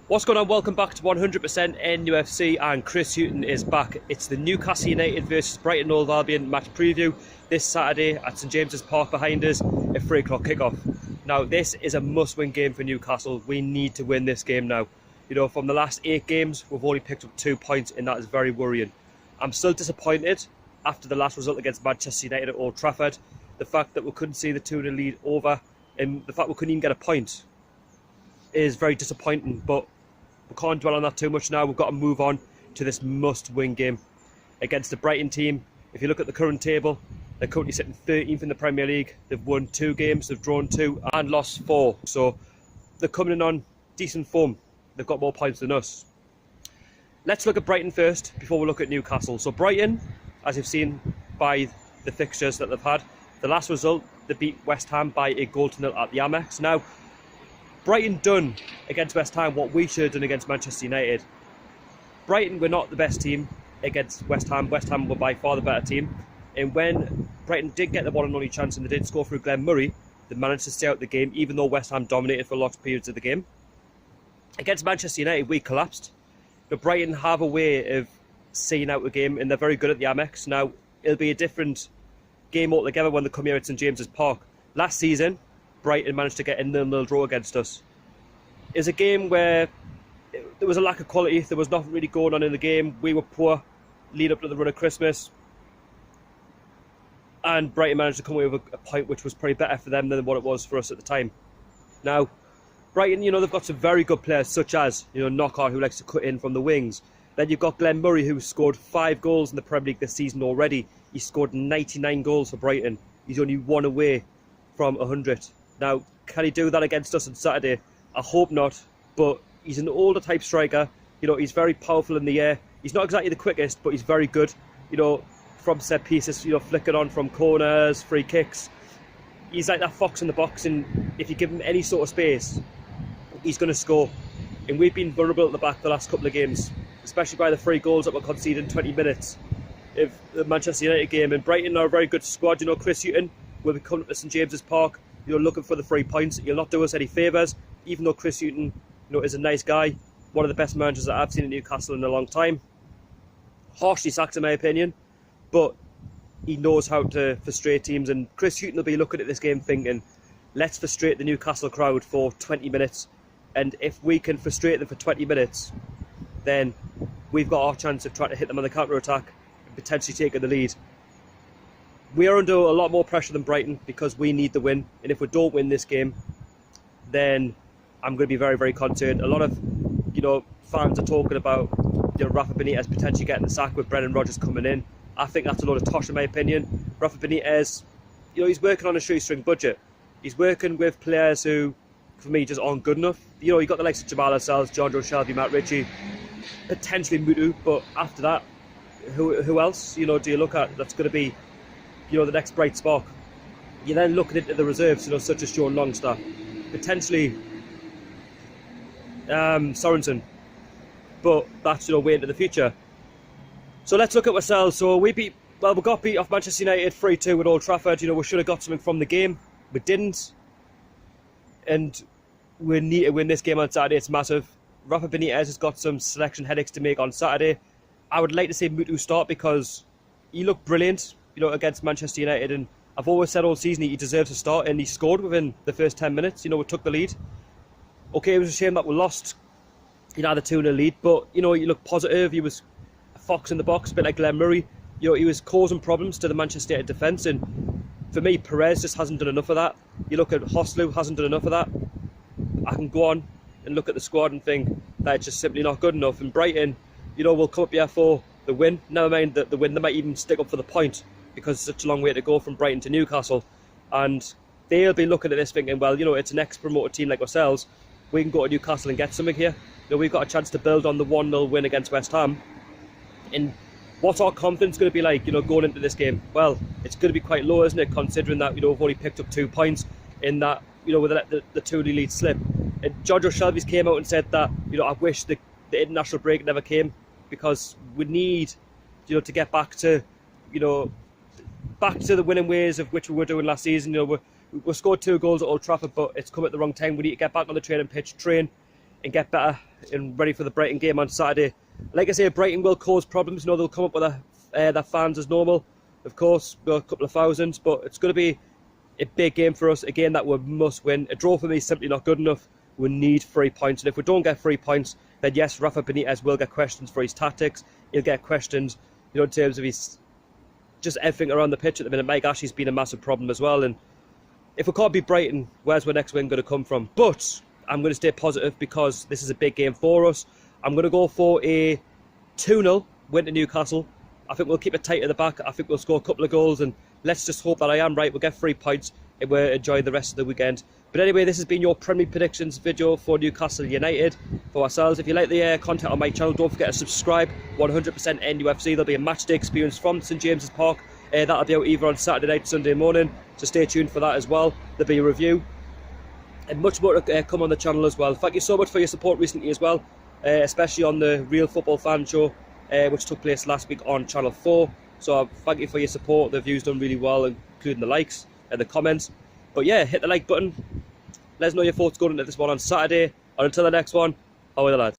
What's going on? Welcome back to 100% NUFC, and Chris Hughton is back. It's the Newcastle United versus Brighton and Hove Albion match preview this Saturday at St James's Park behind us at 3 o'clock kickoff. Now, this is a must-win game for Newcastle. We need to win this game now. You know, from the last 8 games, we've only picked up 2 points, and that is very worrying. I'm still disappointed after the last result against Manchester United at Old Trafford. The fact that we couldn't see the Toon lead over, and the fact we couldn't even get a point is very disappointing, but we can't dwell on that too much now. We've got to move on to this must-win game against the Brighton team. If you look at the current table, they're currently sitting 13th in the Premier League. They've won 2 games, they've drawn 2 and lost 4. So they're coming in on decent form. They've got more points than us. Let's look at Brighton first before we look at Newcastle. So Brighton, as you've seen by the fixtures that they've had, the last result, they beat West Ham by a 1-0 at the Amex. Now, Brighton done against West Ham what we should have done against Manchester United. Brighton were not the best team against West Ham. West Ham were by far the better team. And when Brighton did get the one and only chance and they did score through Glenn Murray, they managed to stay out the game, even though West Ham dominated for large periods of the game. Against Manchester United, we collapsed. But Brighton have a way of seeing out the game, and they're very good at the Amex. Now, it'll be a different game altogether when they come here at St James's Park. Last season, Brighton managed to get a 0-0 draw against us. It was a game where there was a lack of quality. There was nothing really going on in the game. We were poor lead up to the run of Christmas, and Brighton managed to come away with a point which was probably better for them than what it was for us at the time. Now, Brighton, you know, they've got some very good players such as, you know, Knockout, who likes to cut in from the wings. Then you've got Glenn Murray, who scored 5 goals in the Premier League this season already. He scored 99 goals for Brighton. He's only 1 away from 100. Now, can he do that against us on Saturday? I hope not, but he's an older type striker. You know, he's very powerful in the air. He's not exactly the quickest, but he's very good, you know, from set pieces, you know, flicking on from corners, free kicks. He's like that fox in the box, and if you give him any sort of space, he's going to score. And we've been vulnerable at the back the last couple of games, especially by the 3 goals that were conceded in 20 minutes of the Manchester United game. And Brighton are a very good squad. You know, Chris Hughton will be coming to St James's Park, you know, looking for the 3 points. He'll not do us any favours, even though Chris Hughton, you know, is a nice guy, one of the best managers that I've seen in Newcastle in a long time. Harshly sacked in my opinion, but he knows how to frustrate teams, and Chris Hughton will be looking at this game thinking, let's frustrate the Newcastle crowd for 20 minutes, and if we can frustrate them for 20 minutes, then we've got our chance of trying to hit them on the counter-attack and potentially taking the lead. We are under a lot more pressure than Brighton because we need the win, and if we don't win this game, then I'm going to be very, very concerned. A lot of, you know, fans are talking about, you know, Rafa Benitez potentially getting the sack with Brendan Rodgers coming in. I think that's a load of tosh in my opinion. Rafa Benitez, you know, he's working on a shoestring budget. He's working with players who, for me, just aren't good enough. You know, you got the likes of Jamal Lascelles, John Joe Shelby, Matt Ritchie, potentially Mutu, but after that, who else, you know, do you look at that's going to be, you know, the next bright spark? You're then looking into the reserves, you know, such as Sean Longstaff, potentially Sorensen, but that's, you know, way into the future. So let's look at ourselves. So we got beat off Manchester United 3-2 at Old Trafford. You know, we should have got something from the game. We didn't. And we need to win this game on Saturday. It's massive. Rafa Benitez has got some selection headaches to make on Saturday. I would like to see Mutu start because he looked brilliant, you know, against Manchester United. And I've always said all season he deserves to start, and he scored within the first 10 minutes. You know, we took the lead. Okay, it was a shame that we lost, you know, the 2-0 lead, but, you know, he looked positive. He was a fox in the box, a bit like Glenn Murray. You know, he was causing problems to the Manchester United defence, and for me, Perez just hasn't done enough of that. You look at Hoslu, hasn't done enough of that. I can go on and look at the squad and think that it's just simply not good enough. And Brighton, you know, will come up here for the win. Never mind the win, they might even stick up for the point because it's such a long way to go from Brighton to Newcastle. And they'll be looking at this thinking, well, you know, it's an ex-promoted team like ourselves. We can go to Newcastle and get something here. You know, we've got a chance to build on the 1-0 win against West Ham. And what's our confidence going to be like, you know, going into this game? Well, it's going to be quite low, isn't it, considering that, you know, we've only picked up 2 points in that, you know, with the 2 lead slip. And John Joe Shelby's came out and said that, you know, I wish the international break never came because we need, you know, to get back to, you know, back to the winning ways of which we were doing last season. You know, we scored 2 goals at Old Trafford, but it's come at the wrong time. We need to get back on the training pitch, train, and get better and ready for the Brighton game on Saturday. Like I say, Brighton will cause problems. You know, they'll come up with their fans as normal. Of course, we've got a couple of thousands, but it's going to be a big game for us. Again, that we must win. A draw for me is simply not good enough. We need 3 points, and if we don't get 3 points, then yes, Rafa Benitez will get questions for his tactics. He'll get questions, you know, in terms of his just everything around the pitch at the minute. Mike Ashley's been a massive problem as well, and if we can't beat Brighton, where's our next win going to come from? But I'm going to stay positive because this is a big game for us. I'm going to go for a 2-0 win to Newcastle. I think we'll keep it tight at the back. I think we'll score a couple of goals, and let's just hope that I am right. We'll get 3 points and we'll enjoy the rest of the weekend. But anyway, this has been your Premier predictions video for Newcastle United for ourselves. If you like the content on my channel, don't forget to subscribe. 100% NUFC. There'll be a match day experience from St James's Park. That'll be out either on Saturday night, Sunday morning. So stay tuned for that as well. There'll be a review and much more to come on the channel as well. Thank you so much for your support recently as well, especially on the Real Football Fan Show, which took place last week on Channel 4. So thank you for your support. The view's done really well, including the likes and the comments. But yeah, hit the like button. Let us know your thoughts going into this one on Saturday. And until the next one, how are the lads?